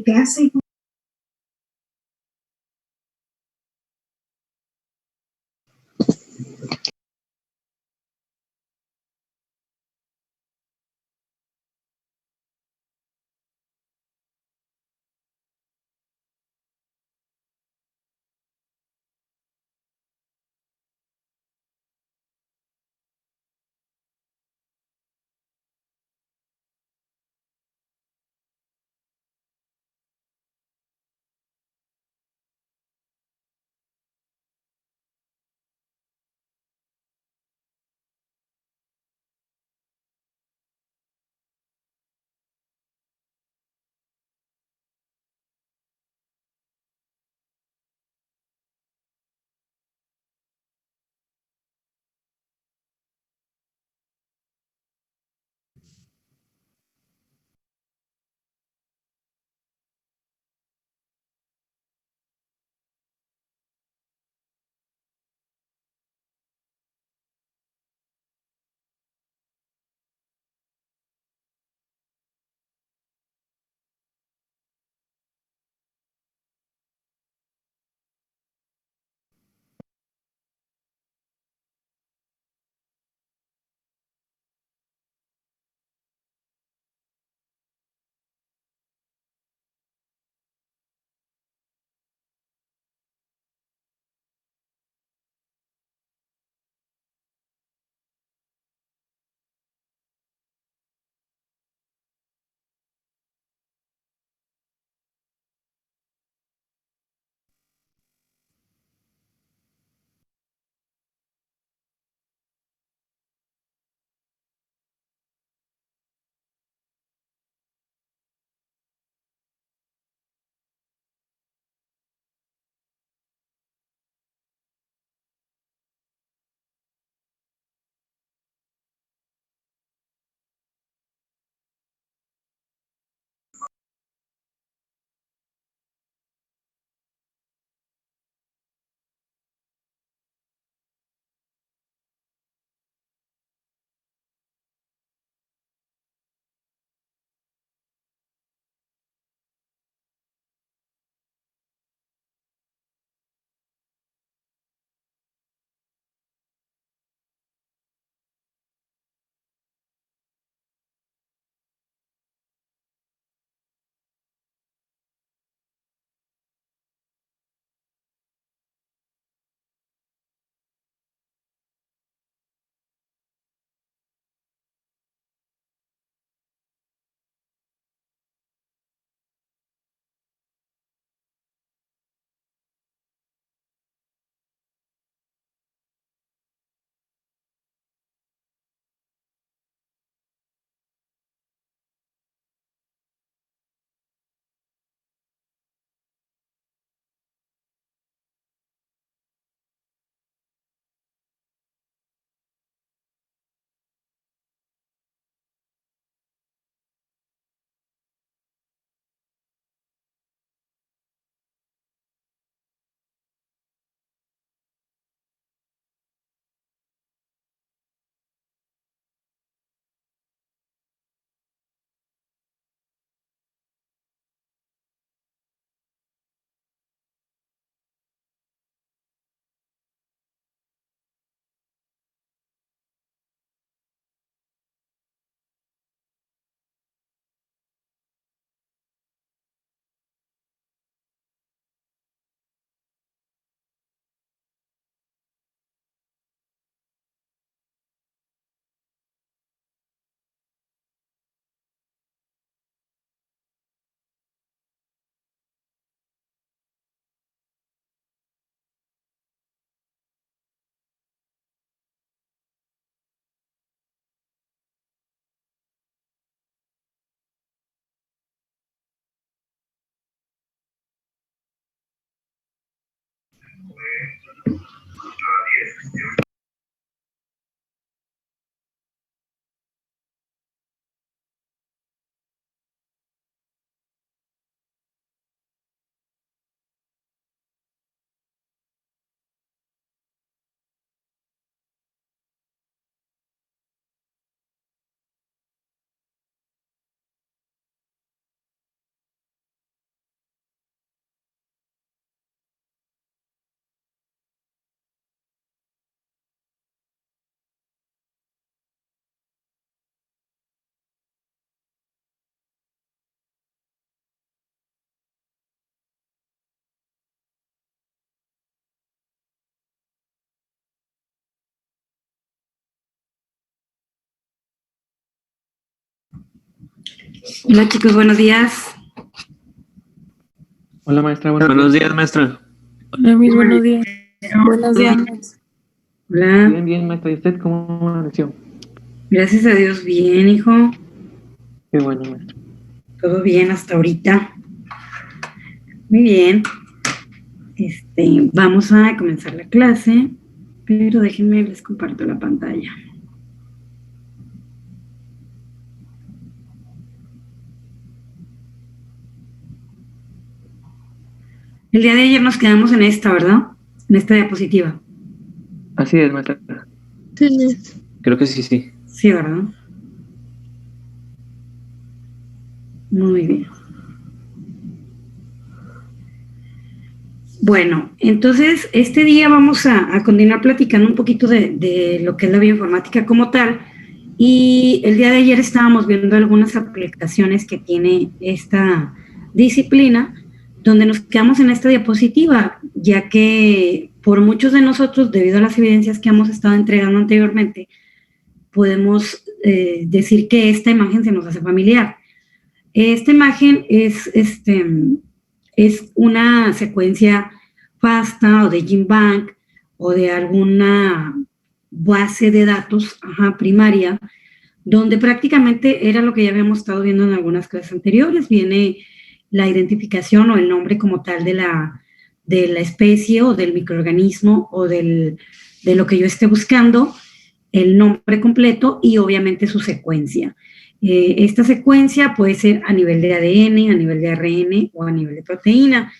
¿Qué hace? Hola chicos, buenos días. Hola maestra, buenos días, maestra. Hola, mis buenos días. Buenos días. Hola. Bien, bien, maestra. ¿Y usted cómo amaneció? Gracias a Dios, bien, hijo. Qué bueno, maestra. Todo bien hasta ahorita. Muy bien. Vamos a comenzar la clase, pero déjenme, les comparto la pantalla. El día de ayer nos quedamos en esta, ¿verdad? En esta diapositiva. Así es, maestra. Sí. Creo que sí, sí. Sí, ¿verdad? Muy bien. Bueno, entonces este día vamos a continuar platicando un poquito de lo que es la bioinformática como tal. Y el día de ayer estábamos viendo algunas aplicaciones que tiene esta disciplina, donde nos quedamos en esta diapositiva, ya que por muchos de nosotros, debido a las evidencias que hemos estado entregando anteriormente, podemos decir que esta imagen se nos hace familiar. Esta imagen es una secuencia FASTA o de GenBank o de alguna base de datos primaria, donde prácticamente era lo que ya habíamos estado viendo en algunas clases anteriores. Viene la identificación o el nombre como tal de la especie o del microorganismo o de lo que yo esté buscando, el nombre completo y obviamente su secuencia. Esta secuencia puede ser a nivel de ADN, a nivel de ARN o a nivel de proteína.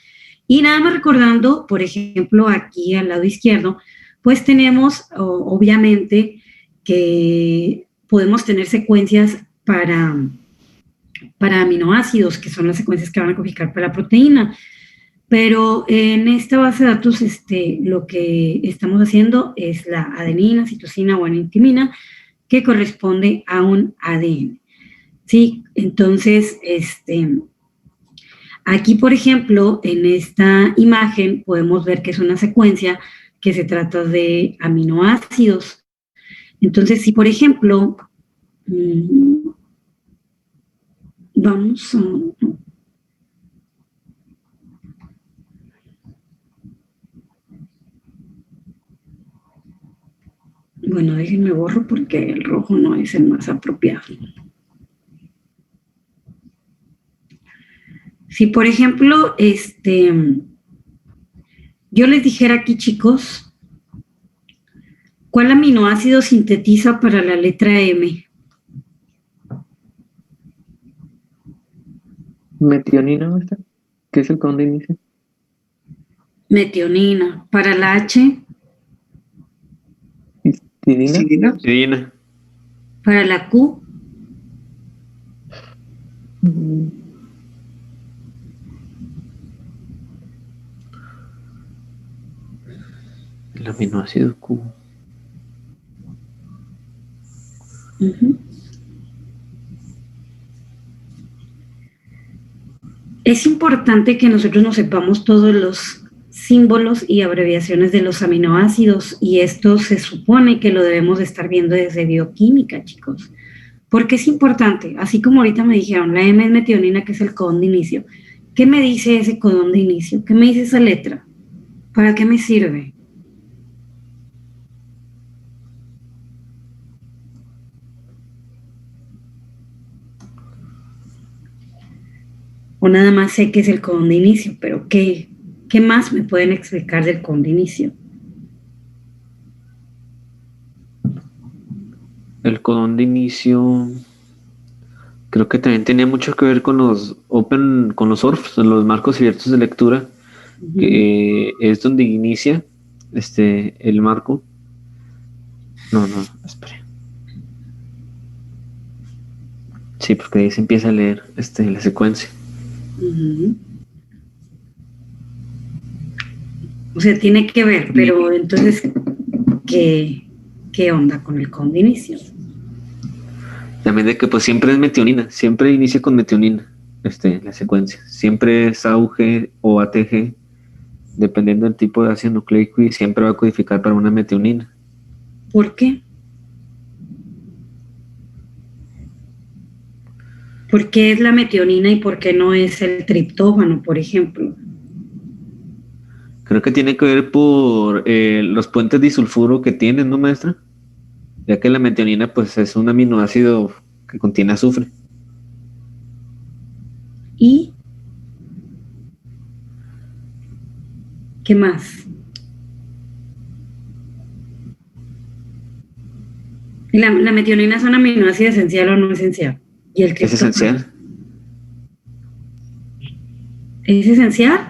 Y nada más recordando, por ejemplo, aquí al lado izquierdo, pues tenemos obviamente que podemos tener secuencias para aminoácidos, que son las secuencias que van a codificar para la proteína. Pero en esta base de datos lo que estamos haciendo es la adenina, citosina o guanitimina, que corresponde a un ADN. ¿Sí? Entonces, aquí, por ejemplo, en esta imagen podemos ver que es una secuencia que se trata de aminoácidos. Entonces, si por ejemplo, vamos a... Bueno, déjenme borro porque el rojo no es el más apropiado. Si, por ejemplo, yo les dijera aquí, chicos, ¿cuál aminoácido sintetiza para la letra M? Metionina, maestra. ¿Qué es el codón de inicio? Metionina. Para la H, Histidina. Histidina. para la Q, El aminoácido Q. Es importante que nosotros nos sepamos todos los símbolos y abreviaciones de los aminoácidos, y esto se supone que lo debemos de estar viendo desde bioquímica, chicos. Porque es importante, así como ahorita me dijeron, la M es metionina, que es el codón de inicio. ¿Qué me dice ese codón de inicio? ¿Qué me dice esa letra? ¿Para qué me sirve? O nada más sé que es el codón de inicio, pero ¿qué ¿Qué más me pueden explicar del codón de inicio? El codón de inicio creo que también tenía mucho que ver con los con los ORFs, los marcos abiertos de lectura, que es donde inicia el marco. No, espere. Sí, porque ahí se empieza a leer la secuencia. O sea, tiene que ver, pero entonces, ¿qué onda con el codón de inicio? También de que pues siempre es metionina, siempre inicia con metionina, la secuencia. Siempre es AUG o ATG, dependiendo del tipo de ácido nucleico, y siempre va a codificar para una metionina. ¿Por qué? ¿Por qué es la metionina y por qué no es el triptófano, por ejemplo? Creo que tiene que ver por los puentes disulfuro que tienen, ¿no, maestra? Ya que la metionina pues es un aminoácido que contiene azufre. ¿Y qué más? ¿La metionina es un aminoácido esencial o no esencial? ¿Y el ¿Es triptófano? esencial? ¿Es esencial?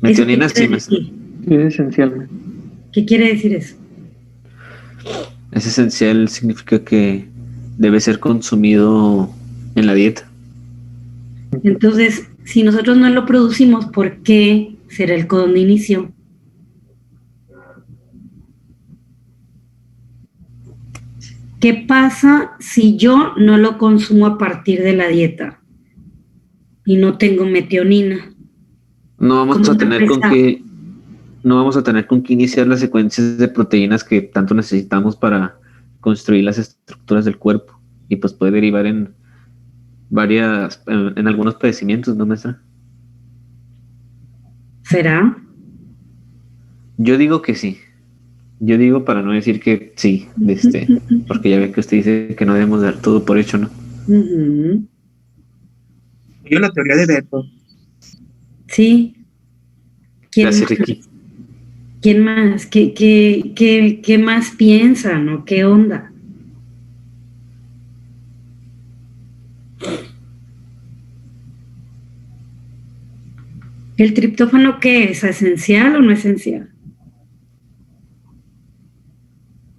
Metionina ¿Eso qué sí, quiere maestra. decir? Sí, es esencial. ¿Qué quiere decir eso? Es esencial significa que debe ser consumido en la dieta. Entonces, si nosotros no lo producimos, ¿por qué será el codón de inicio? ¿Qué pasa si yo no lo consumo a partir de la dieta y no tengo metionina? No vamos ¿Cómo a va a tener con empezar? qué, no vamos a tener con qué iniciar las secuencias de proteínas que tanto necesitamos para construir las estructuras del cuerpo, y pues puede derivar en en algunos padecimientos, ¿no, maestra? ¿Será? Yo digo que sí. Yo digo para no decir que sí, porque ya ve que usted dice que no debemos dar todo por hecho, ¿no? Ujú. Yo la teoría de Beto. Sí. ¿Quién Gracias, más? Ricky. ¿Quién más? ¿Qué más piensan o qué onda? ¿El triptófano qué es? ¿Esencial o no esencial?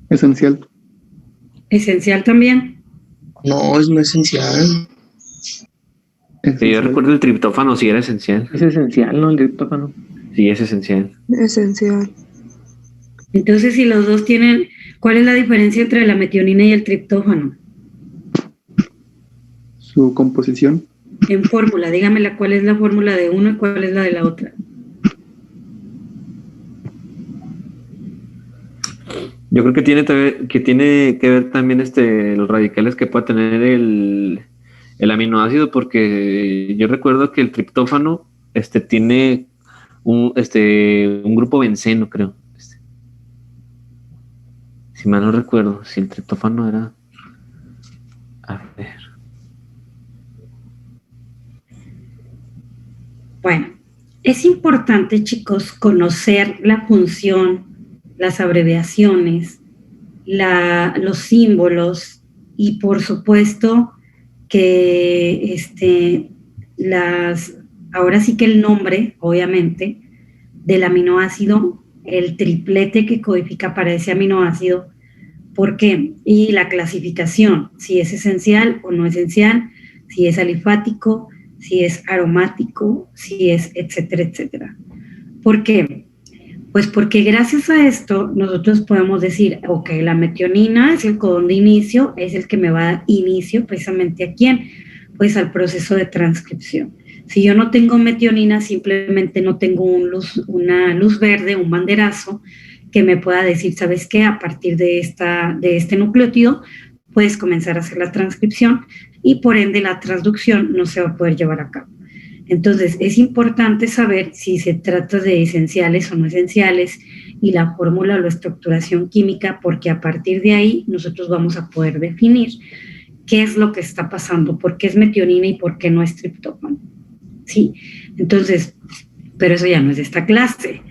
Esencial. ¿Esencial también? No, es no esencial. Que yo recuerdo el triptófano sí era esencial. Es esencial, ¿no? El triptófano. Sí, es esencial. Esencial. Entonces, si los dos tienen, ¿cuál es la diferencia entre la metionina y el triptófano? Su composición. En fórmula, dígamela cuál es la fórmula de uno y cuál es la de la otra. Yo creo que tiene que ver también los radicales que pueda tener el aminoácido, porque yo recuerdo que el triptófano tiene un grupo benceno, creo. Si mal no recuerdo, si el triptófano era... A ver. Bueno, es importante, chicos, conocer la función, las abreviaciones, los símbolos y, por supuesto, que ahora sí que el nombre, obviamente, del aminoácido, el triplete que codifica para ese aminoácido. ¿Por qué? Y la clasificación, si es esencial o no esencial, si es alifático, si es aromático, si es etcétera, etcétera. ¿Por qué? Pues porque gracias a esto nosotros podemos decir, ok, la metionina es el codón de inicio, es el que me va a dar inicio precisamente ¿a quién? Pues al proceso de transcripción. Si yo no tengo metionina, simplemente no tengo una luz verde, un banderazo, que me pueda decir, ¿sabes qué? A partir de este nucleótido puedes comenzar a hacer la transcripción y por ende la transducción no se va a poder llevar a cabo. Entonces, es importante saber si se trata de esenciales o no esenciales y la fórmula o la estructuración química, porque a partir de ahí nosotros vamos a poder definir qué es lo que está pasando, por qué es metionina y por qué no es triptófano. ¿Sí? Entonces, pero eso ya no es de esta clase.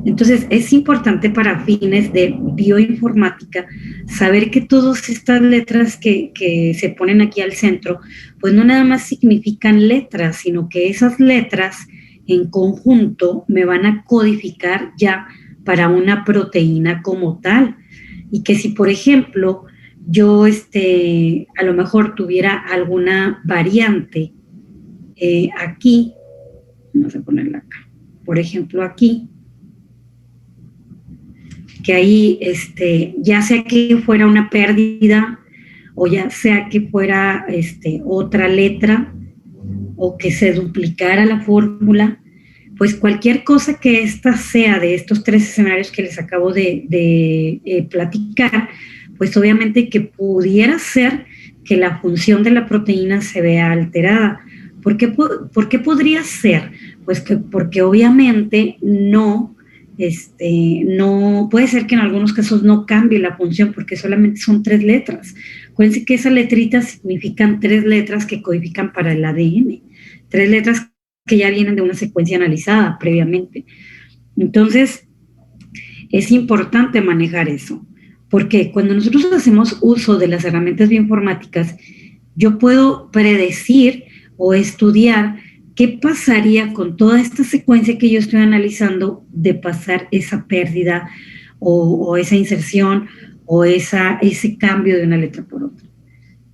Entonces, es importante para fines de bioinformática saber que todas estas letras que se ponen aquí al centro, pues no nada más significan letras, sino que esas letras en conjunto me van a codificar ya para una proteína como tal. Y que si, por ejemplo, yo a lo mejor tuviera alguna variante aquí, vamos a ponerla acá, por ejemplo aquí, que ahí ya sea que fuera una pérdida o ya sea que fuera otra letra o que se duplicara la fórmula, pues cualquier cosa que esta sea de estos 3 escenarios que les acabo de platicar, pues obviamente que pudiera ser que la función de la proteína se vea alterada. ¿Por qué podría ser? Pues que porque obviamente no puede ser que en algunos casos no cambie la función porque solamente son 3 letras. Acuérdense que esas letritas significan 3 letras que codifican para el ADN, 3 letras que ya vienen de una secuencia analizada previamente. Entonces, es importante manejar eso, porque cuando nosotros hacemos uso de las herramientas bioinformáticas, yo puedo predecir o estudiar qué pasaría con toda esta secuencia que yo estoy analizando de pasar esa pérdida o esa inserción o ese cambio de una letra por otra.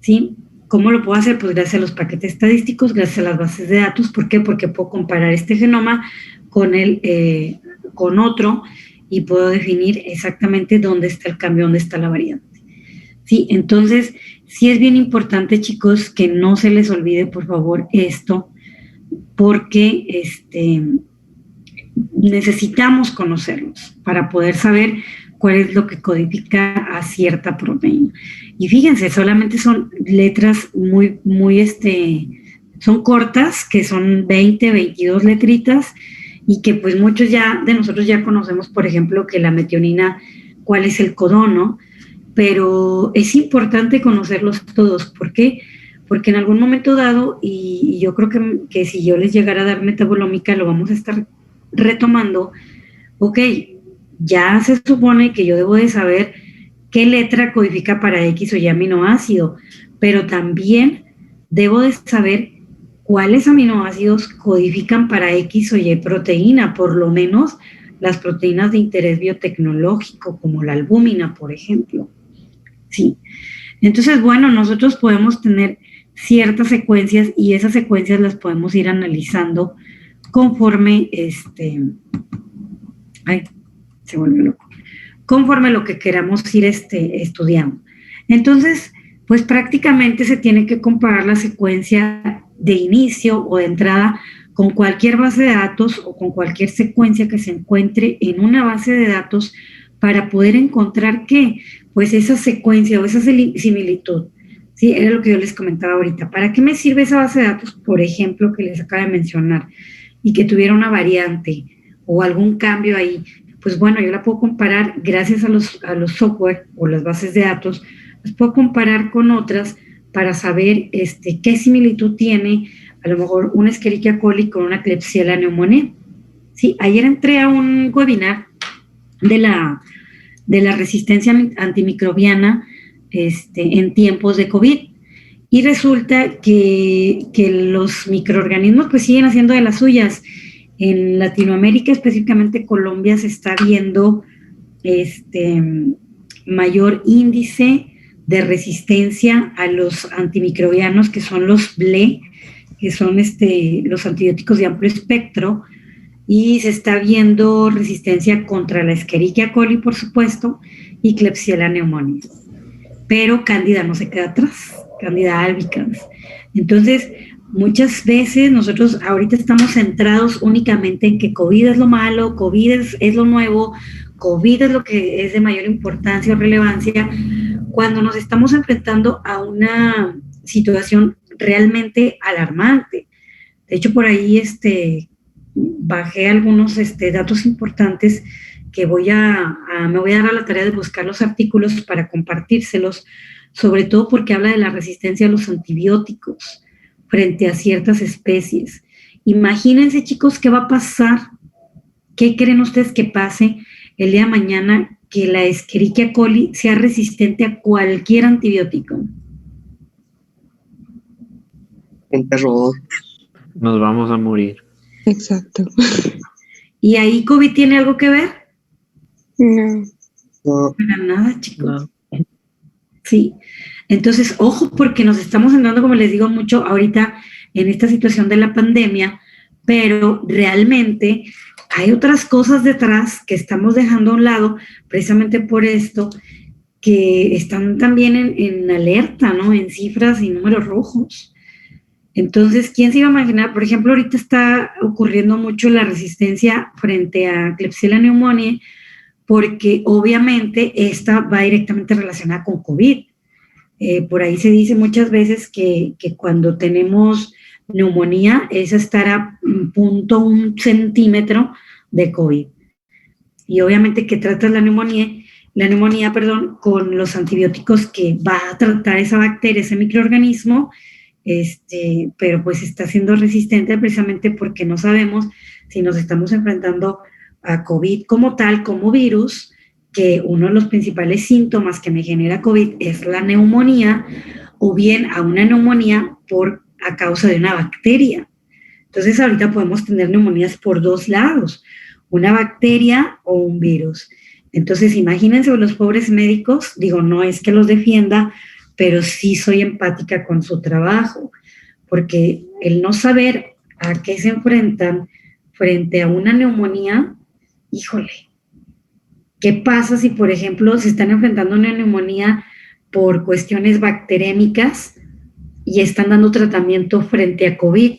¿Sí? ¿Cómo lo puedo hacer? Pues gracias a los paquetes estadísticos, gracias a las bases de datos. ¿Por qué? Porque puedo comparar este genoma con otro y puedo definir exactamente dónde está el cambio, dónde está la variante. ¿Sí? Entonces, sí es bien importante, chicos, que no se les olvide, por favor, esto, porque necesitamos conocerlos para poder saber cuál es lo que codifica a cierta proteína. Y fíjense, solamente son letras muy, son cortas, que son 20, 22 letritas, y que pues muchos de nosotros ya conocemos, por ejemplo, que la metionina, cuál es el codón, ¿no? Pero es importante conocerlos todos. ¿Por qué? Porque en algún momento dado, y yo creo que si yo les llegara a dar metabolómica, lo vamos a estar retomando. Ok, ya se supone que yo debo de saber qué letra codifica para X o Y aminoácido, pero también debo de saber cuáles aminoácidos codifican para X o Y proteína, por lo menos las proteínas de interés biotecnológico, como la albúmina, por ejemplo. Sí. Entonces, bueno, nosotros podemos tener ciertas secuencias y esas secuencias las podemos ir analizando conforme se vuelve loco, conforme lo que queramos ir estudiando. Entonces, pues prácticamente se tiene que comparar la secuencia de inicio o de entrada con cualquier base de datos o con cualquier secuencia que se encuentre en una base de datos para poder encontrar qué, pues esa secuencia o esa similitud. Sí, era lo que yo les comentaba ahorita. ¿Para qué me sirve esa base de datos, por ejemplo, que les acabo de mencionar y que tuviera una variante o algún cambio ahí? Pues bueno, yo la puedo comparar gracias a los software o las bases de datos, las puedo comparar con otras para saber qué similitud tiene a lo mejor una Escherichia coli con una Klebsiella pneumoniae. Sí, ayer entré a un webinar de la resistencia antimicrobiana en tiempos de COVID y resulta que los microorganismos pues siguen haciendo de las suyas. En Latinoamérica, específicamente Colombia, se está viendo mayor índice de resistencia a los antimicrobianos, que son los BLE, que son los antibióticos de amplio espectro, y se está viendo resistencia contra la Escherichia coli, por supuesto, y Klebsiella pneumoniae. Pero Cándida no se queda atrás, Cándida albicans. Entonces, muchas veces nosotros ahorita estamos centrados únicamente en que COVID es lo malo, COVID es lo nuevo, COVID es lo que es de mayor importancia o relevancia, cuando nos estamos enfrentando a una situación realmente alarmante. De hecho, por ahí bajé algunos datos importantes que me voy a dar a la tarea de buscar los artículos para compartírselos, sobre todo porque habla de la resistencia a los antibióticos frente a ciertas especies. Imagínense, chicos, qué va a pasar, qué creen ustedes que pase el día de mañana que la Escherichia coli sea resistente a cualquier antibiótico. Un terror. Nos vamos a morir. Exacto. ¿Y ahí COVID tiene algo que ver? No. No, Para nada, chicos. No. Sí. Entonces, ojo, porque nos estamos entrando, como les digo mucho, ahorita en esta situación de la pandemia, pero realmente hay otras cosas detrás que estamos dejando a un lado, precisamente por esto, que están también en alerta, ¿no? En cifras y números rojos. Entonces, ¿quién se iba a imaginar? Por ejemplo, ahorita está ocurriendo mucho la resistencia frente a Klebsiella pneumoniae, porque obviamente esta va directamente relacionada con COVID. Por ahí se dice muchas veces que cuando tenemos neumonía es estar a 0.1 centímetro de COVID. Y obviamente que tratas la neumonía, con los antibióticos que va a tratar esa bacteria, ese microorganismo, pero pues está siendo resistente precisamente porque no sabemos si nos estamos enfrentando a COVID como tal, como virus, que uno de los principales síntomas que me genera COVID es la neumonía, o bien a una neumonía a causa de una bacteria. Entonces ahorita podemos tener neumonías por dos lados, una bacteria o un virus. Entonces imagínense los pobres médicos, digo, no es que los defienda, pero sí soy empática con su trabajo, porque el no saber a qué se enfrentan frente a una neumonía, híjole, ¿qué pasa si, por ejemplo, se están enfrentando a una neumonía por cuestiones bacterémicas y están dando tratamiento frente a COVID?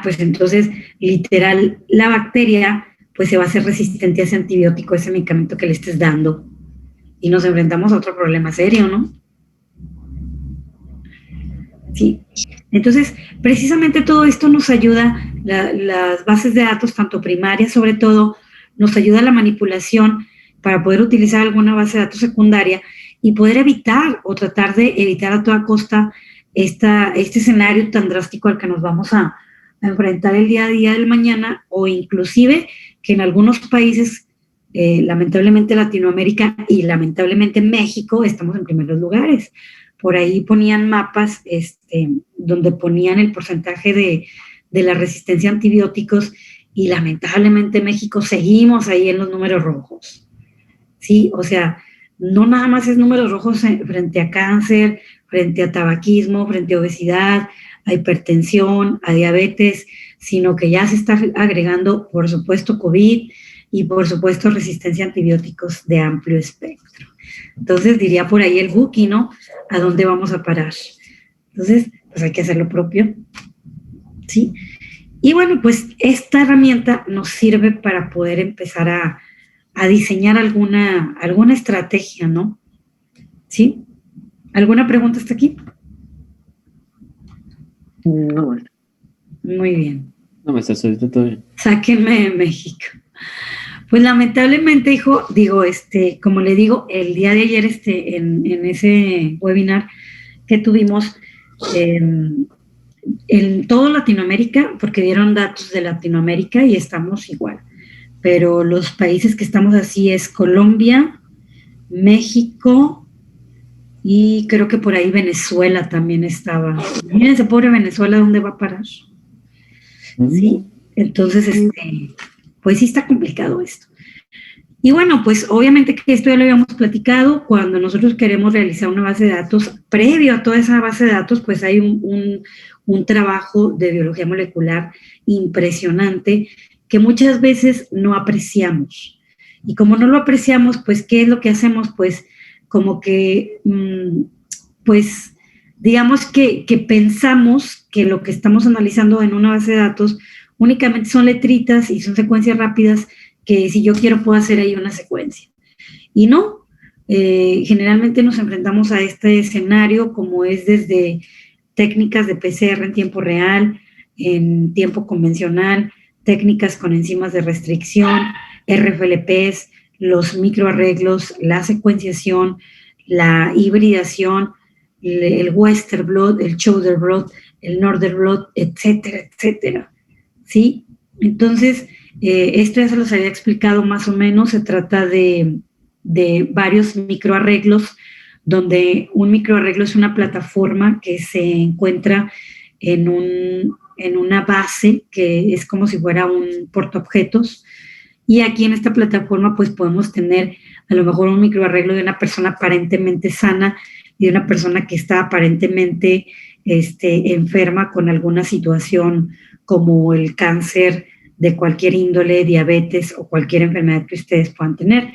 Pues entonces, literal, la bacteria pues se va a hacer resistente a ese antibiótico, a ese medicamento que le estés dando. Y nos enfrentamos a otro problema serio, ¿no? Sí. Entonces, precisamente todo esto nos ayuda, las bases de datos, tanto primarias sobre todo, nos ayuda a la manipulación para poder utilizar alguna base de datos secundaria y poder evitar o tratar de evitar a toda costa este escenario tan drástico al que nos vamos a enfrentar el día a día del mañana, o inclusive que en algunos países, lamentablemente Latinoamérica y lamentablemente México, estamos en primeros lugares. Por ahí ponían mapas donde ponían el porcentaje de la resistencia a antibióticos, y lamentablemente México seguimos ahí en los números rojos. Sí, o sea, no nada más es números rojos frente a cáncer, frente a tabaquismo, frente a obesidad, a hipertensión, a diabetes, sino que ya se está agregando, por supuesto, COVID y, por supuesto, resistencia a antibióticos de amplio espectro. Entonces, diría por ahí el Buki, ¿no? ¿A dónde vamos a parar? Entonces, pues hay que hacer lo propio, ¿sí? Y bueno, pues esta herramienta nos sirve para poder empezar a diseñar alguna estrategia, ¿no? ¿Sí? ¿Alguna pregunta hasta aquí? No. Muy bien. No, me estás ahorita todo bien. Sáquenme de México. Pues lamentablemente, hijo, como le digo, el día de ayer en ese webinar que tuvimos en toda Latinoamérica, porque dieron datos de Latinoamérica y estamos igual, pero los países que estamos así es Colombia, México, y creo que por ahí Venezuela también estaba. Imagínense, pobre Venezuela, ¿dónde va a parar? Sí, entonces, pues sí está complicado esto. Y bueno, pues obviamente que esto ya lo habíamos platicado, cuando nosotros queremos realizar una base de datos, previo a toda esa base de datos, pues hay un trabajo de biología molecular impresionante que muchas veces no apreciamos. Y como no lo apreciamos, pues, ¿qué es lo que hacemos? Pues, como que, pues, digamos que pensamos que lo que estamos analizando en una base de datos únicamente son letritas y son secuencias rápidas que si yo quiero puedo hacer ahí una secuencia. Y no, generalmente nos enfrentamos a este escenario como es desde técnicas de PCR en tiempo real, en tiempo convencional, técnicas con enzimas de restricción, RFLPs, los microarreglos, la secuenciación, la hibridación, el Western blot, el Chowder blot, el Northern Blot, etcétera, etcétera, ¿sí? Entonces, esto ya se los había explicado más o menos. Se trata de varios microarreglos, donde un microarreglo es una plataforma que se encuentra en una base que es como si fuera un portaobjetos, y aquí en esta plataforma pues podemos tener a lo mejor un microarreglo de una persona aparentemente sana y de una persona que está aparentemente enferma con alguna situación como el cáncer de cualquier índole, diabetes o cualquier enfermedad que ustedes puedan tener.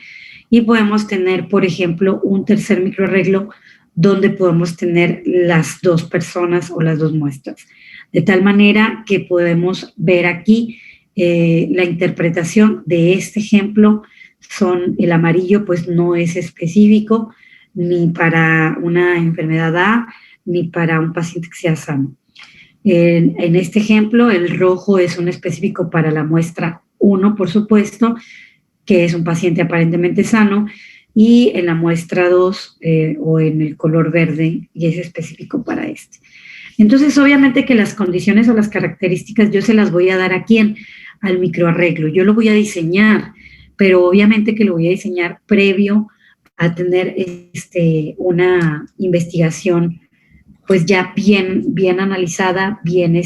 Y podemos tener, por ejemplo, un tercer microarreglo donde podemos tener las dos personas o las dos muestras. De tal manera que podemos ver aquí la interpretación de este ejemplo. El amarillo pues no es específico ni para una enfermedad A ni para un paciente que sea sano. En este ejemplo, el rojo es un específico para la muestra 1, por supuesto, que es un paciente aparentemente sano, y en la muestra 2 o en el color verde, y es específico para este. Entonces, obviamente que las condiciones o las características yo se las voy a dar aquí al microarreglo. Yo lo voy a diseñar, pero obviamente que lo voy a diseñar previo a tener una investigación pues ya bien analizada, bien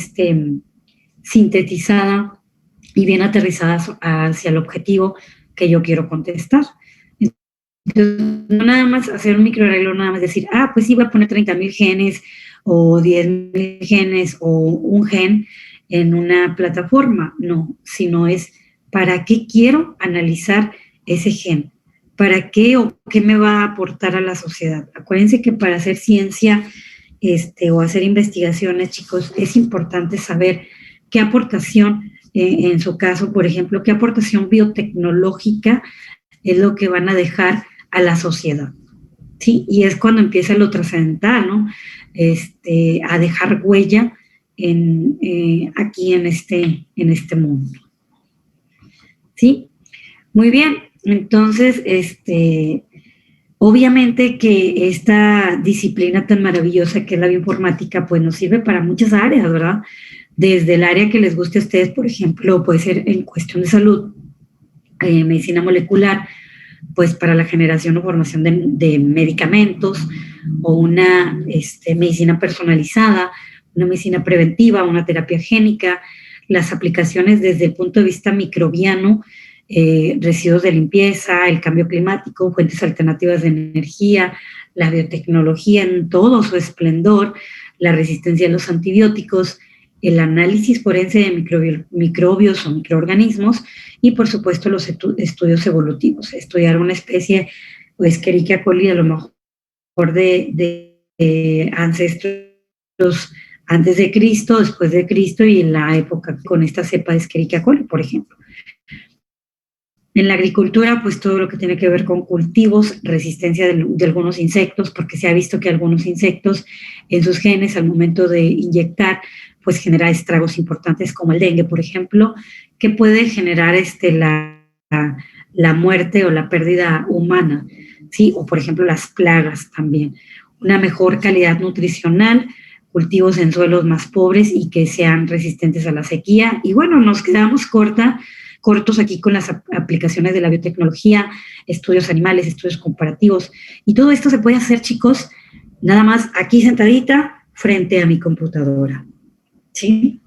sintetizada y bien aterrizada hacia el objetivo que yo quiero contestar. Entonces, no nada más hacer un microarreglo, nada más decir, pues sí, voy a poner 30,000 genes o 10,000 genes o un gen en una plataforma. No, sino es para qué quiero analizar ese gen, para qué o qué me va a aportar a la sociedad. Acuérdense que para hacer ciencia o hacer investigaciones, chicos, es importante saber qué aportación, en su caso, por ejemplo, qué aportación biotecnológica es lo que van a dejar a la sociedad, ¿sí? Y es cuando empieza lo trascendental, ¿no? A dejar huella aquí en este mundo, ¿sí? Muy bien, entonces, obviamente que esta disciplina tan maravillosa que es la bioinformática, pues nos sirve para muchas áreas, ¿verdad? Desde el área que les guste a ustedes, por ejemplo, puede ser en cuestión de salud, medicina molecular, pues para la generación o formación de medicamentos, o una medicina personalizada, una medicina preventiva, una terapia génica, las aplicaciones desde el punto de vista microbiano, residuos de limpieza, el cambio climático, fuentes alternativas de energía, la biotecnología en todo su esplendor, la resistencia a los antibióticos, el análisis forense de microbios o microorganismos y, por supuesto, los estudios evolutivos. Estudiar una especie o Escherichia coli a lo mejor de ancestros antes de Cristo, después de Cristo y en la época con esta cepa de Escherichia coli, por ejemplo. En la agricultura, pues todo lo que tiene que ver con cultivos, resistencia de algunos insectos, porque se ha visto que algunos insectos en sus genes al momento de inyectar, pues genera estragos importantes como el dengue, por ejemplo, que puede generar la muerte o la pérdida humana, ¿sí? O por ejemplo las plagas también. Una mejor calidad nutricional, cultivos en suelos más pobres y que sean resistentes a la sequía. Y bueno, nos quedamos cortos aquí con las aplicaciones de la biotecnología, estudios animales, estudios comparativos. Y todo esto se puede hacer, chicos, nada más aquí sentadita frente a mi computadora. ¿Sí?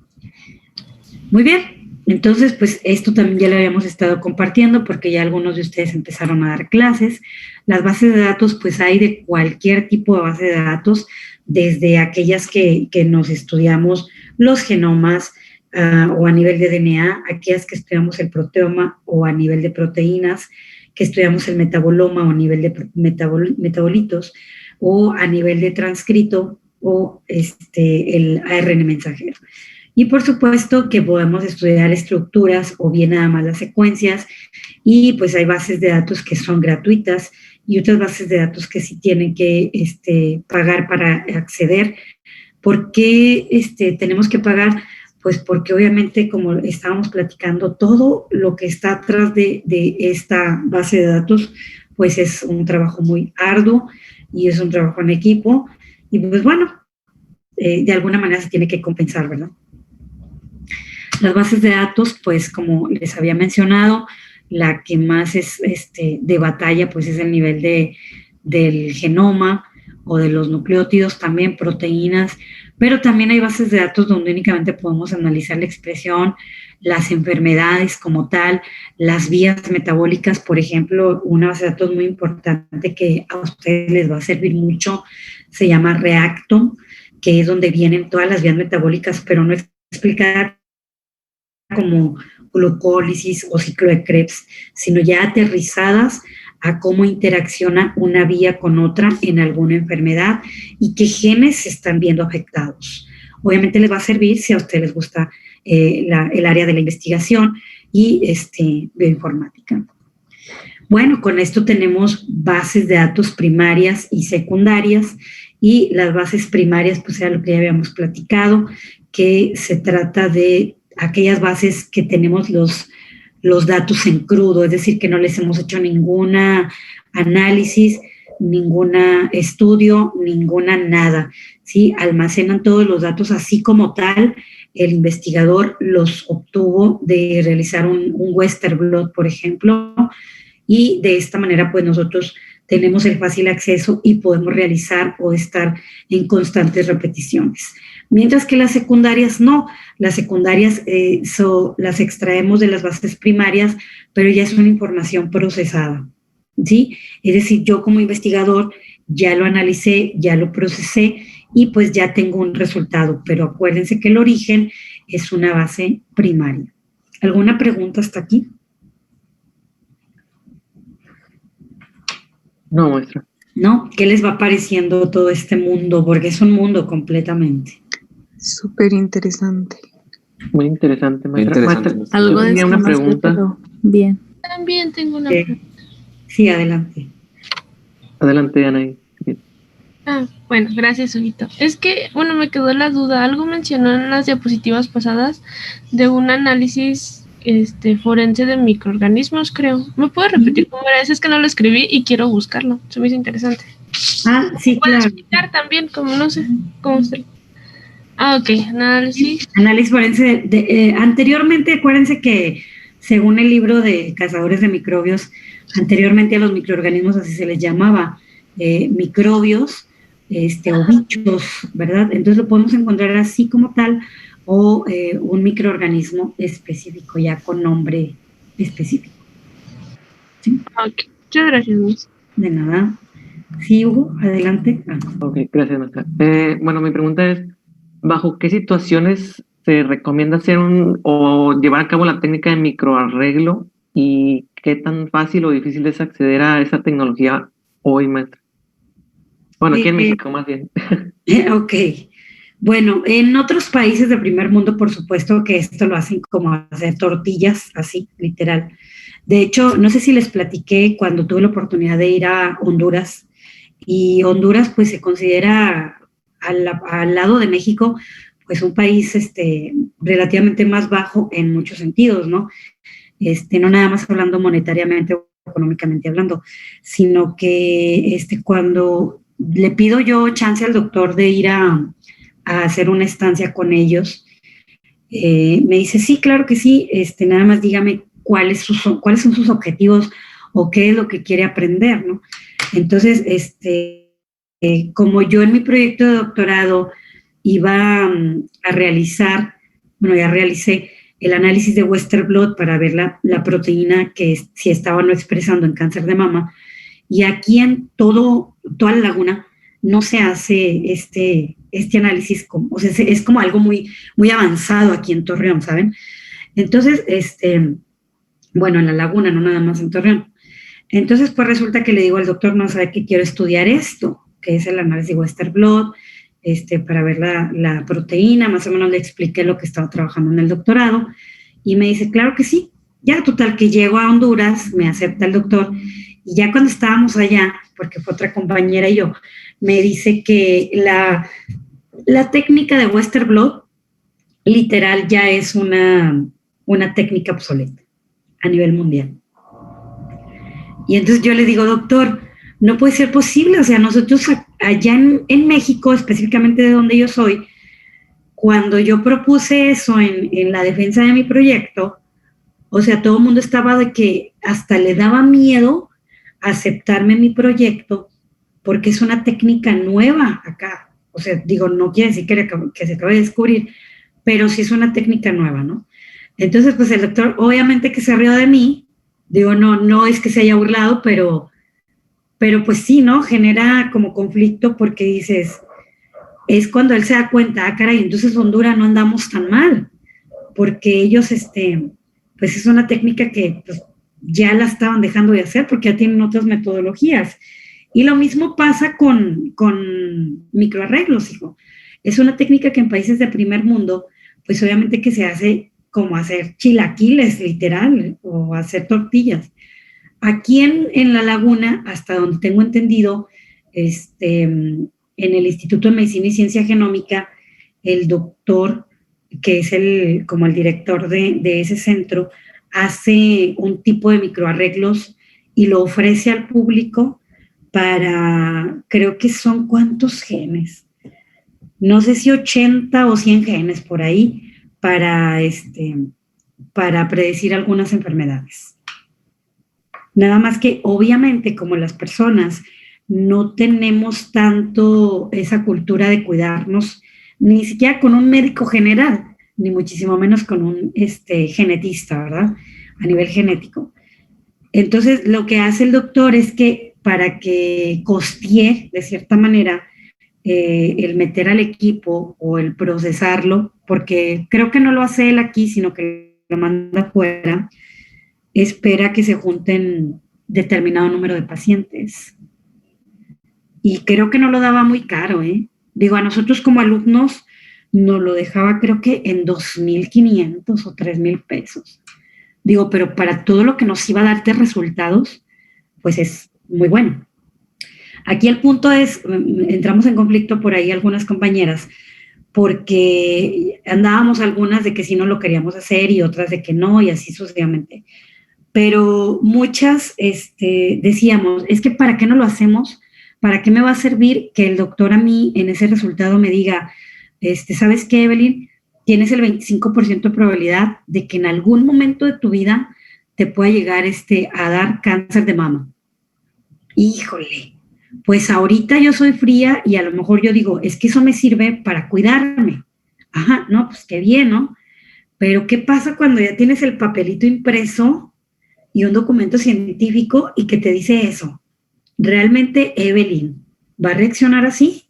Muy bien. Entonces, pues esto también ya lo habíamos estado compartiendo porque ya algunos de ustedes empezaron a dar clases. Las bases de datos, pues hay de cualquier tipo de base de datos, desde aquellas que nos estudiamos los genomas, o a nivel de DNA, aquellas que estudiamos el proteoma o a nivel de proteínas, que estudiamos el metaboloma o a nivel de metabolitos, o a nivel de transcrito o el ARN mensajero. Y por supuesto que podemos estudiar estructuras o bien nada más las secuencias, y pues hay bases de datos que son gratuitas y otras bases de datos que sí tienen que pagar para acceder. ¿Por qué tenemos que pagar? Pues porque obviamente, como estábamos platicando, todo lo que está atrás de esta base de datos, pues es un trabajo muy arduo y es un trabajo en equipo. Y pues bueno, de alguna manera se tiene que compensar, ¿verdad? Las bases de datos, pues como les había mencionado, la que más es de batalla, pues es el nivel del genoma o de los nucleótidos, también proteínas, pero también hay bases de datos donde únicamente podemos analizar la expresión, las enfermedades como tal, las vías metabólicas, por ejemplo, una base de datos muy importante que a ustedes les va a servir mucho, se llama Reactome, que es donde vienen todas las vías metabólicas, pero no explicar como glucólisis o ciclo de Krebs, sino ya aterrizadas a cómo interacciona una vía con otra en alguna enfermedad y qué genes se están viendo afectados. Obviamente les va a servir si a ustedes les gusta el área de la investigación y bioinformática. Bueno, con esto tenemos bases de datos primarias y secundarias, y las bases primarias, pues era lo que ya habíamos platicado, que se trata de aquellas bases que tenemos los datos en crudo, es decir, que no les hemos hecho ninguna análisis, ningún estudio, ninguna nada, ¿sí? Almacenan todos los datos así como tal. El investigador los obtuvo de realizar un Western blot, por ejemplo, y de esta manera pues nosotros tenemos el fácil acceso y podemos realizar o estar en constantes repeticiones. Mientras que las secundarias no, las secundarias las extraemos de las bases primarias, pero ya es una información procesada, ¿sí? Es decir, yo como investigador ya lo analicé, ya lo procesé y pues ya tengo un resultado, pero acuérdense que el origen es una base primaria. ¿Alguna pregunta hasta aquí? No, maestra. ¿No? ¿Qué les va pareciendo todo este mundo? Porque es un mundo completamente. Súper interesante. Muy interesante, Muy maestra. interesante. Maestra, Algo yo tenía una desconocido, pregunta. pero bien. También tengo una pregunta. Sí, adelante. Adelante, Anaí. Bueno, gracias, Huguito. Es que, bueno, me quedó la duda. Algo mencionó en las diapositivas pasadas de un análisis forense de microorganismos, creo. ¿Me puede repetir cómo era? Es que no lo escribí y quiero buscarlo. Se me hizo interesante. Ah, sí, ¿Puedo claro. explicar también? Como no sé cómo se... ok, análisis. Análisis forense. Anteriormente, acuérdense que según el libro de Cazadores de Microbios, anteriormente a los microorganismos así se les llamaba, microbios o bichos, ¿verdad? Entonces lo podemos encontrar así como tal, o un microorganismo específico, ya con nombre específico. ¿Sí? Ok, muchas gracias, Miss. De nada. Sí, Hugo, adelante. Ok, gracias, maestra. Bueno, mi pregunta es, ¿bajo qué situaciones se recomienda hacer o llevar a cabo la técnica de microarreglo y qué tan fácil o difícil es acceder a esa tecnología hoy, maestra? Bueno, aquí en México más bien. Ok. Bueno, en otros países de primer mundo, por supuesto que esto lo hacen como hacer tortillas, así, literal. De hecho, no sé si les platiqué cuando tuve la oportunidad de ir a Honduras, y Honduras pues se considera al lado de México pues un país relativamente más bajo en muchos sentidos, ¿no? No nada más hablando monetariamente o económicamente hablando, sino que cuando le pido yo chance al doctor de ir a hacer una estancia con ellos, me dice, sí, claro que sí, nada más dígame cuáles son sus objetivos o qué es lo que quiere aprender, ¿no? Entonces, como yo en mi proyecto de doctorado iba a realizar, bueno, ya realicé el análisis de Western blot para ver la proteína que si estaba o no expresando en cáncer de mama, y aquí en toda la laguna no se hace este análisis, o sea, es como algo muy, muy avanzado aquí en Torreón, ¿saben? Entonces, bueno, en la laguna, no nada más en Torreón. Entonces, pues resulta que le digo al doctor, no sabe que quiero estudiar esto, que es el análisis de Western blot, para ver la proteína, más o menos le expliqué lo que estaba trabajando en el doctorado, y me dice, claro que sí. Ya, total, que llego a Honduras, me acepta el doctor, y ya cuando estábamos allá, porque fue otra compañera y yo, me dice que la técnica de Western blot, literal, ya es una técnica obsoleta a nivel mundial. Y entonces yo le digo, doctor, no puede ser posible. O sea, nosotros allá en México, específicamente de donde yo soy, cuando yo propuse eso en la defensa de mi proyecto, o sea, todo el mundo estaba de que hasta le daba miedo aceptarme mi proyecto porque es una técnica nueva acá. O sea, digo, no quiere decir que se acabe de descubrir, pero sí es una técnica nueva, ¿no? Entonces, pues el doctor obviamente que se rió de mí, digo, no es que se haya burlado, pero pues sí, ¿no? Genera como conflicto porque dices, es cuando él se da cuenta, ah, caray, entonces Honduras no andamos tan mal, porque ellos, pues es una técnica que pues, ya la estaban dejando de hacer porque ya tienen otras metodologías. Y lo mismo pasa con microarreglos, hijo. Es una técnica que en países de primer mundo, pues obviamente que se hace como hacer chilaquiles, literal, o hacer tortillas. Aquí en La Laguna, hasta donde tengo entendido, en el Instituto de Medicina y Ciencia Genómica, el doctor, que es como el director de ese centro, hace un tipo de microarreglos y lo ofrece al público para, creo que son cuántos genes, no sé si 80 o 100 genes por ahí, para predecir algunas enfermedades. Nada más que obviamente como las personas no tenemos tanto esa cultura de cuidarnos, ni siquiera con un médico general, ni muchísimo menos con un genetista, ¿verdad? A nivel genético. Entonces, lo que hace el doctor es que para que costee, de cierta manera, el meter al equipo o el procesarlo, porque creo que no lo hace él aquí, sino que lo manda afuera, espera que se junten determinado número de pacientes. Y creo que no lo daba muy caro, ¿eh? Digo, a nosotros como alumnos nos lo dejaba creo que en 2,500 o 3,000 pesos. Digo, pero para todo lo que nos iba a dar de resultados, pues es muy bueno. Aquí el punto es, entramos en conflicto por ahí algunas compañeras, porque andábamos algunas de que sí no lo queríamos hacer y otras de que no, y así sucesivamente. Pero muchas decíamos, es que ¿para qué no lo hacemos? ¿Para qué me va a servir que el doctor a mí en ese resultado me diga, ¿sabes qué, Evelyn? Tienes el 25% de probabilidad de que en algún momento de tu vida te pueda llegar a dar cáncer de mama. Híjole, pues ahorita yo soy fría y a lo mejor yo digo, es que eso me sirve para cuidarme. Ajá, no, pues qué bien, ¿no? Pero ¿qué pasa cuando ya tienes el papelito impreso y un documento científico y que te dice eso? ¿Realmente Evelyn va a reaccionar así?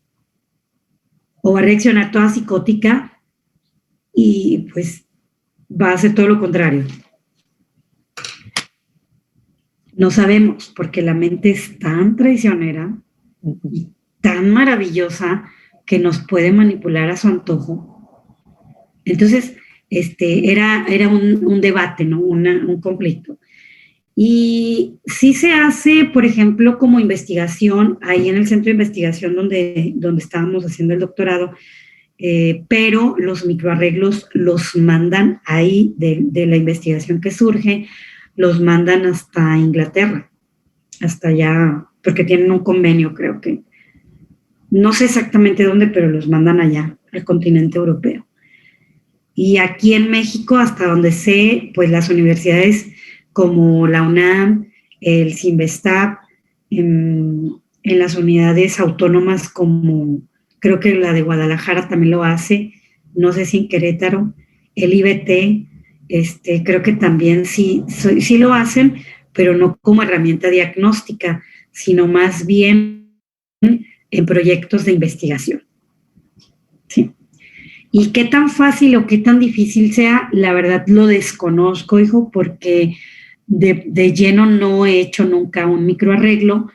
¿O va a reaccionar toda psicótica y pues va a hacer todo lo contrario? No sabemos, porque la mente es tan traicionera y tan maravillosa que nos puede manipular a su antojo. Entonces, era un debate, ¿no? Un conflicto. Y sí se hace, por ejemplo, como investigación, ahí en el centro de investigación donde estábamos haciendo el doctorado, pero los microarreglos los mandan ahí de la investigación que surge, los mandan hasta Inglaterra, hasta allá, porque tienen un convenio, creo que. No sé exactamente dónde, pero los mandan allá, al continente europeo. Y aquí en México, hasta donde sé, pues las universidades como la UNAM, el CINVESTAB, en las unidades autónomas como, creo que la de Guadalajara también lo hace, no sé si en Querétaro, el IBT, creo que también sí lo hacen, pero no como herramienta diagnóstica, sino más bien en proyectos de investigación. ¿Sí? Y qué tan fácil o qué tan difícil sea, la verdad lo desconozco, hijo, porque de lleno no he hecho nunca un microarreglo,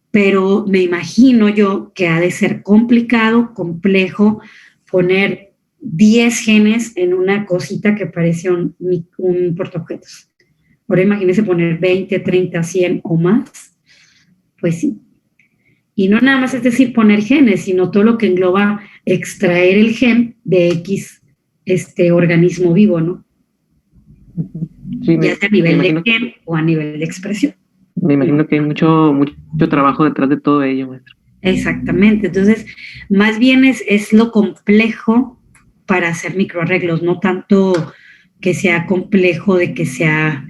pero me imagino yo que ha de ser complicado, complejo, poner 10 genes en una cosita que parece un portaobjetos. Ahora imagínese poner 20, 30, 100 o más. Pues sí. Y no nada más es decir poner genes, sino todo lo que engloba extraer el gen de X organismo vivo, ¿no? Sí, ya sea a nivel de gen o a nivel de expresión. Me imagino que hay mucho trabajo detrás de todo ello, maestra. Exactamente, entonces más bien es lo complejo para hacer microarreglos, no tanto que sea complejo de que sea,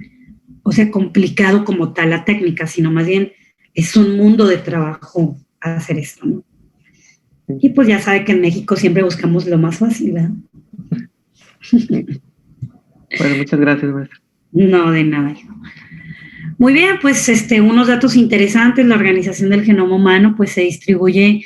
o sea, complicado como tal la técnica, sino más bien es un mundo de trabajo hacer esto, ¿no? Y pues ya sabe que en México siempre buscamos lo más fácil, ¿verdad? Bueno, muchas gracias, maestra. No, de nada, hijo. Muy bien, pues unos datos interesantes. La organización del genoma humano pues se distribuye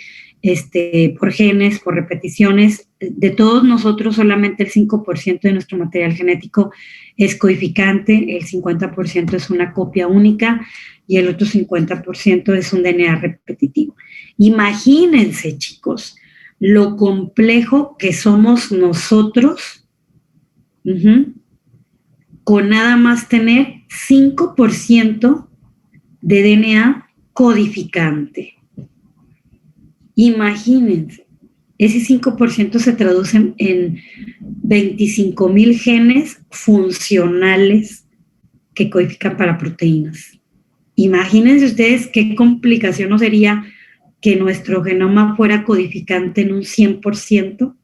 por genes, por repeticiones. De todos nosotros, solamente el 5% de nuestro material genético es codificante, el 50% es una copia única y el otro 50% es un DNA repetitivo. Imagínense, chicos, lo complejo que somos nosotros con nada más tener 5% de DNA codificante. Imagínense, ese 5% se traduce en 25,000 genes funcionales que codifican para proteínas. Imagínense ustedes qué complicación no sería que nuestro genoma fuera codificante en un 100%.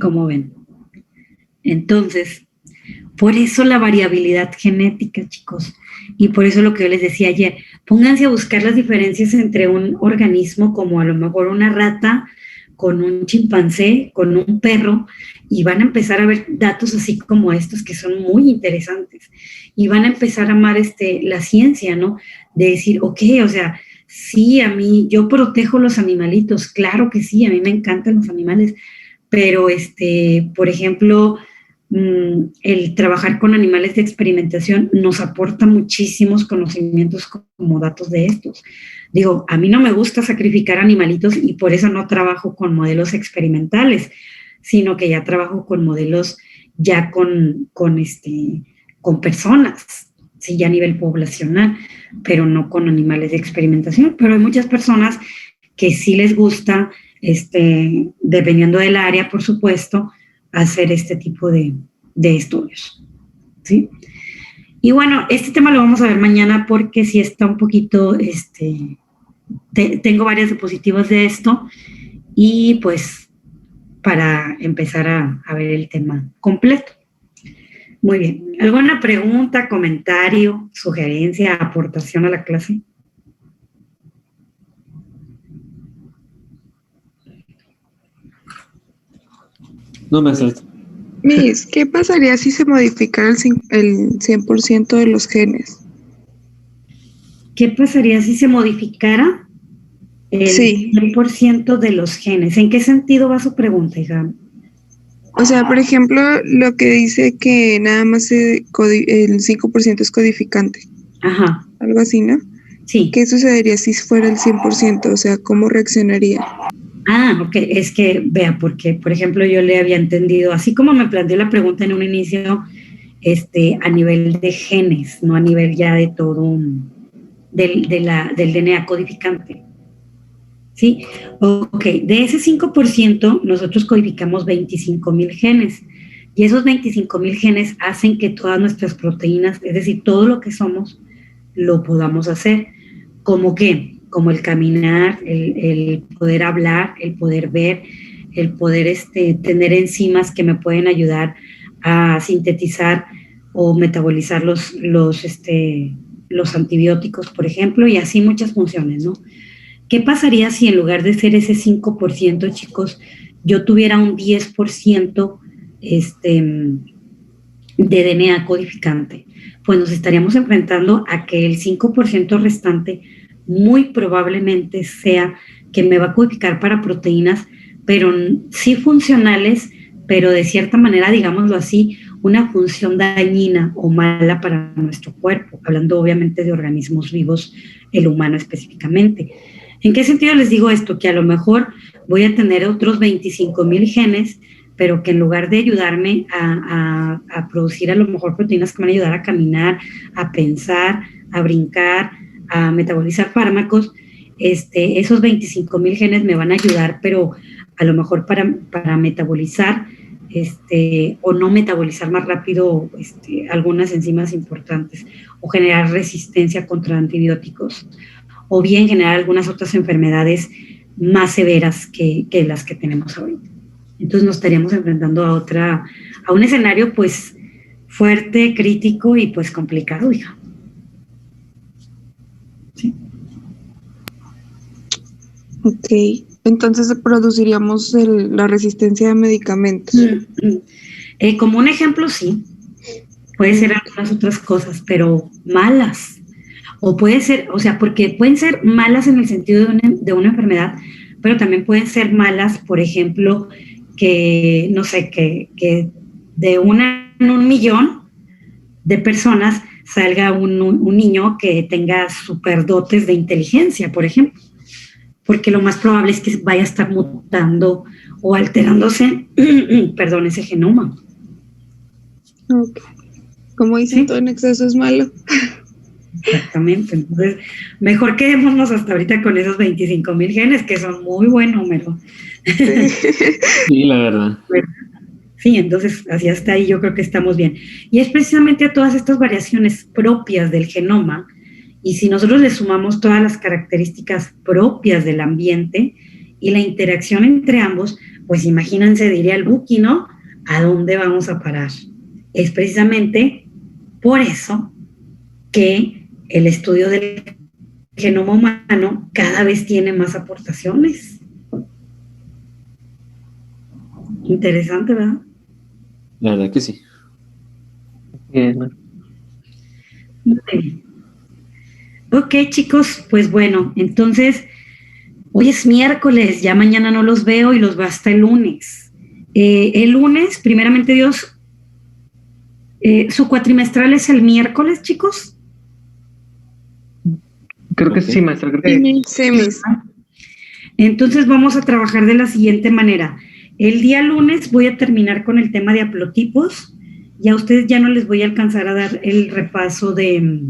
¿Cómo ven? Entonces, por eso la variabilidad genética, chicos, y por eso lo que yo les decía ayer, pónganse a buscar las diferencias entre un organismo como a lo mejor una rata con un chimpancé, con un perro, y van a empezar a ver datos así como estos que son muy interesantes, y van a empezar a amar la ciencia, ¿no? De decir, ok, o sea, sí, a mí, yo protejo los animalitos, claro que sí, a mí me encantan los animales, pero por ejemplo, el trabajar con animales de experimentación nos aporta muchísimos conocimientos como datos de estos. Digo, a mí no me gusta sacrificar animalitos y por eso no trabajo con modelos experimentales, sino que ya trabajo con modelos ya con personas, sí, ya a nivel poblacional, pero no con animales de experimentación. Pero hay muchas personas que sí les gusta, dependiendo del área, por supuesto, hacer este tipo de estudios, ¿sí? Y bueno, este tema lo vamos a ver mañana porque sí está un poquito, tengo varias diapositivas de esto y pues para empezar a ver el tema completo. Muy bien. ¿Alguna pregunta, comentario, sugerencia, aportación a la clase? No, maestra. Miss, ¿qué pasaría si se modificara el 100% de los genes? ¿Qué pasaría si se modificara el Sí. 100% de los genes? ¿En qué sentido va su pregunta, hija? O sea, por ejemplo, lo que dice que nada más el 5% es codificante. Ajá. Algo así, ¿no? Sí. ¿Qué sucedería si fuera el 100%? O sea, ¿cómo reaccionaría? Ah, ok, es que vea, porque, por ejemplo, yo le había entendido, así como me planteó la pregunta en un inicio, a nivel de genes, no a nivel ya de todo, del DNA codificante. ¿Sí? Ok, de ese 5%, nosotros codificamos 25,000 genes, y esos 25,000 genes hacen que todas nuestras proteínas, es decir, todo lo que somos, lo podamos hacer. ¿Cómo qué? Como el caminar, el poder hablar, el poder ver, el poder tener enzimas que me pueden ayudar a sintetizar o metabolizar los antibióticos, por ejemplo, y así muchas funciones, ¿no? ¿Qué pasaría si en lugar de ser ese 5%, chicos, yo tuviera un 10% de DNA codificante? Pues nos estaríamos enfrentando a que el 5% restante muy probablemente sea que me va a codificar para proteínas, pero sí funcionales, pero de cierta manera, digámoslo así, una función dañina o mala para nuestro cuerpo, hablando obviamente de organismos vivos, el humano específicamente. ¿En qué sentido les digo esto? Que a lo mejor voy a tener otros 25,000 genes, pero que en lugar de ayudarme a producir a lo mejor proteínas que me van a ayudar a caminar, a pensar, a brincar, a metabolizar fármacos, esos 25,000 genes me van a ayudar, pero a lo mejor para metabolizar o no metabolizar más rápido algunas enzimas importantes, o generar resistencia contra antibióticos, o bien generar algunas otras enfermedades más severas que las que tenemos ahorita. Entonces nos estaríamos enfrentando a un escenario pues fuerte, crítico y pues complicado, hija. Sí. Ok, entonces produciríamos la resistencia a medicamentos. Como un ejemplo, sí. Puede ser algunas otras cosas, pero malas. O puede ser, o sea, porque pueden ser malas en el sentido de una enfermedad, pero también pueden ser malas, por ejemplo, que, no sé, que de en 1,000,000 de personas salga un niño que tenga superdotes de inteligencia, por ejemplo, porque lo más probable es que vaya a estar mutando o alterándose, perdón, ese genoma. Okay. Como dicen, ¿Sí? todo en exceso es malo. Exactamente, entonces mejor quedémonos hasta ahorita con esos 25,000 genes, que son muy buen número. Sí, la verdad. Sí, entonces así hasta ahí yo creo que estamos bien. Y es precisamente a todas estas variaciones propias del genoma, y si nosotros le sumamos todas las características propias del ambiente y la interacción entre ambos, pues imagínense, diría el Buki, ¿no? ¿A dónde vamos a parar? Es precisamente por eso que el estudio del genoma humano cada vez tiene más aportaciones. Interesante, ¿verdad? La verdad que sí. Bien. Muy bien. Ok, chicos, pues bueno, entonces, hoy es miércoles, ya mañana no los veo y los veo hasta el lunes. El lunes, primeramente Dios, ¿su cuatrimestral es el miércoles, chicos? Creo que sí, maestra. Creo que Semis. Entonces vamos a trabajar de la siguiente manera. El día lunes voy a terminar con el tema de haplotipos. Y a ustedes ya no les voy a alcanzar a dar el repaso de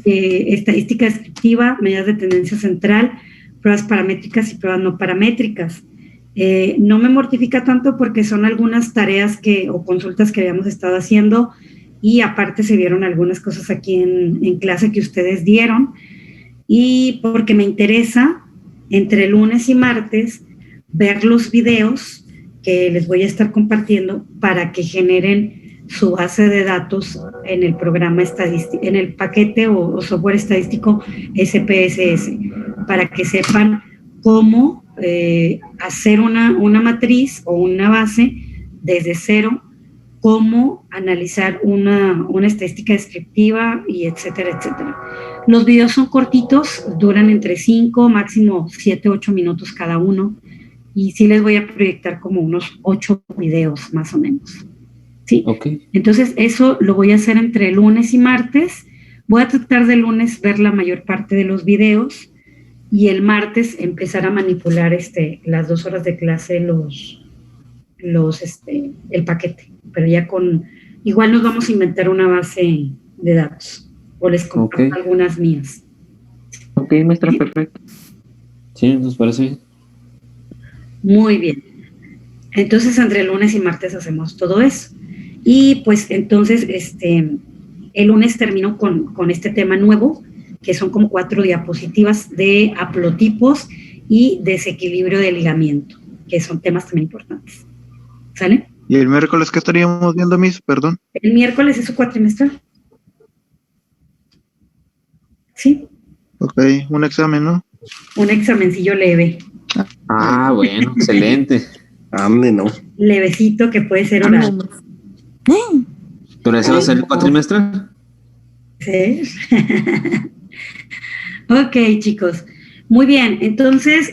estadística descriptiva, medidas de tendencia central, pruebas paramétricas y pruebas no paramétricas. No me mortifica tanto porque son algunas tareas o consultas que habíamos estado haciendo, y aparte se vieron algunas cosas aquí en clase que ustedes dieron, y porque me interesa entre lunes y martes ver los videos que les voy a estar compartiendo para que generen su base de datos en el programa estadístico, en el paquete o software estadístico SPSS, para que sepan cómo hacer una matriz o una base desde cero, cómo analizar una estadística descriptiva, y etcétera, etcétera. Los videos son cortitos, duran entre 5, máximo 7, 8 minutos cada uno, y sí les voy a proyectar como unos 8 videos más o menos. ¿Sí? Okay. Entonces eso lo voy a hacer entre lunes y martes. Voy a tratar de lunes ver la mayor parte de los videos, y el martes empezar a manipular las 2 horas de clase, el paquete, pero ya igual nos vamos a inventar una base de datos, o les comparto algunas mías. Ok, maestra, perfecto. Sí, nos parece bien. Muy bien. Entonces, entre lunes y martes hacemos todo eso. Y pues entonces, el lunes termino con este tema nuevo, que son como 4 diapositivas de haplotipos y desequilibrio de ligamiento, que son temas también importantes. ¿Sale? ¿Y el miércoles qué estaríamos viendo, Miss? Perdón. El miércoles es su cuatrimestral. ¿Sí? Ok, un examen, ¿no? Un examencillo leve. Ah, bueno, excelente. Ande, no. Levecito, que puede ser oral. ¿Pero ese va a ser el cuatrimestral? ¿Sí? Ok, chicos. Muy bien. Entonces,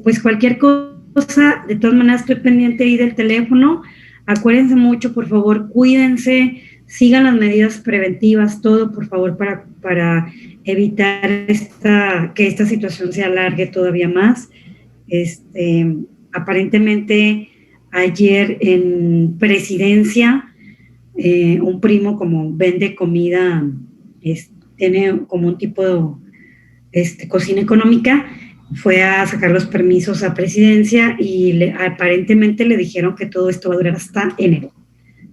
pues cualquier cosa, de todas maneras estoy pendiente ahí del teléfono. Acuérdense mucho, por favor, cuídense, sigan las medidas preventivas, todo, por favor, para evitar que esta situación se alargue todavía más. Aparentemente, ayer en Presidencia, un primo como vende comida, tiene como un tipo de cocina económica, fue a sacar los permisos a presidencia y aparentemente le dijeron que todo esto va a durar hasta enero.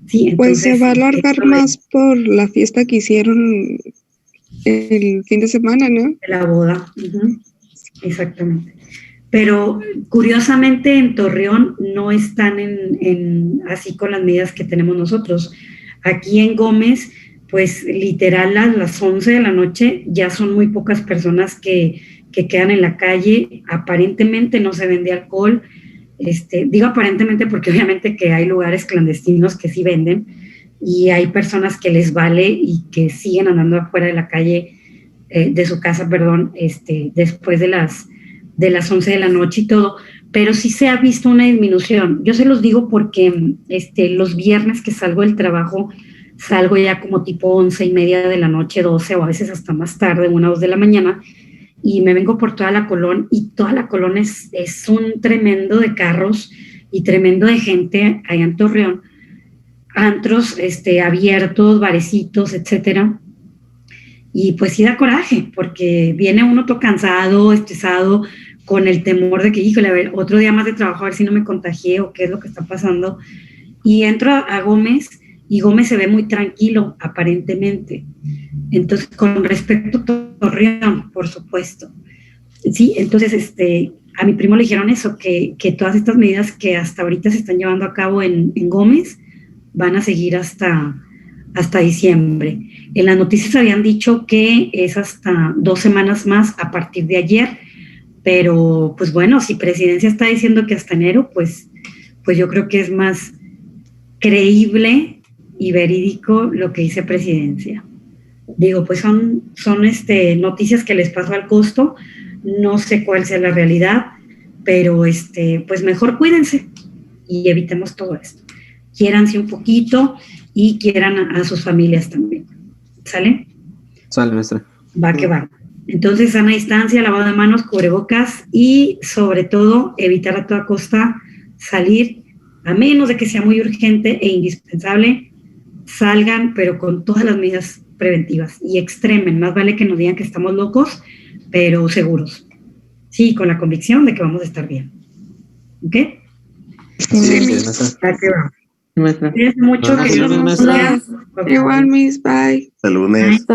Sí, Pues se entonces, va a alargar esto de- más por la fiesta que hicieron el fin de semana, ¿no? de la boda. Ujú, exactamente. Pero curiosamente en Torreón no están así con las medidas que tenemos nosotros. Aquí en Gómez, pues literal a las 11 de la noche ya son muy pocas personas que quedan en la calle. Aparentemente no se vende alcohol. Digo aparentemente porque obviamente que hay lugares clandestinos que sí venden y hay personas que les vale y que siguen andando afuera de la calle, de su casa, perdón, después de las 11 de la noche y todo, pero sí se ha visto una disminución. Yo se los digo porque los viernes que salgo del trabajo, salgo ya como tipo 11:30 de la noche, 12 o a veces hasta más tarde, 1 o 2 de la mañana, y me vengo por toda la Colón y toda la Colón es un tremendo de carros y tremendo de gente allá en Torreón, antros abiertos, barecitos, etcétera. Y pues sí da coraje, porque viene uno todo cansado, estresado, con el temor de que, híjole, a ver, otro día más de trabajo, a ver si no me contagié o qué es lo que está pasando. Y entro a Gómez y Gómez se ve muy tranquilo, aparentemente. Entonces, con respecto a Torreón, por supuesto. Sí, entonces, a mi primo le dijeron eso, que todas estas medidas que hasta ahorita se están llevando a cabo en Gómez van a seguir hasta diciembre. En las noticias habían dicho que es hasta 2 semanas más a partir de ayer, pero pues bueno, si presidencia está diciendo que hasta enero, pues yo creo que es más creíble y verídico lo que dice presidencia. Digo, pues son noticias que les paso al costo, no sé cuál sea la realidad, pero pues mejor cuídense y evitemos todo esto. Quiéranse un poquito y quieran a sus familias también. ¿Sale? Sale, maestra. Va que va. Entonces, sana distancia, lavado de manos, cubrebocas y sobre todo evitar a toda costa salir, a menos de que sea muy urgente e indispensable, salgan, pero con todas las medidas preventivas y extremen. Más vale que nos digan que estamos locos, pero seguros. Sí, con la convicción de que vamos a estar bien. ¿Ok? Sí, maestra. Va que va. Maestra. Cuídense mucho. Buenas Que Dios noches, los maestra. bendiga. Igual, Miss, bye. Hasta lunes.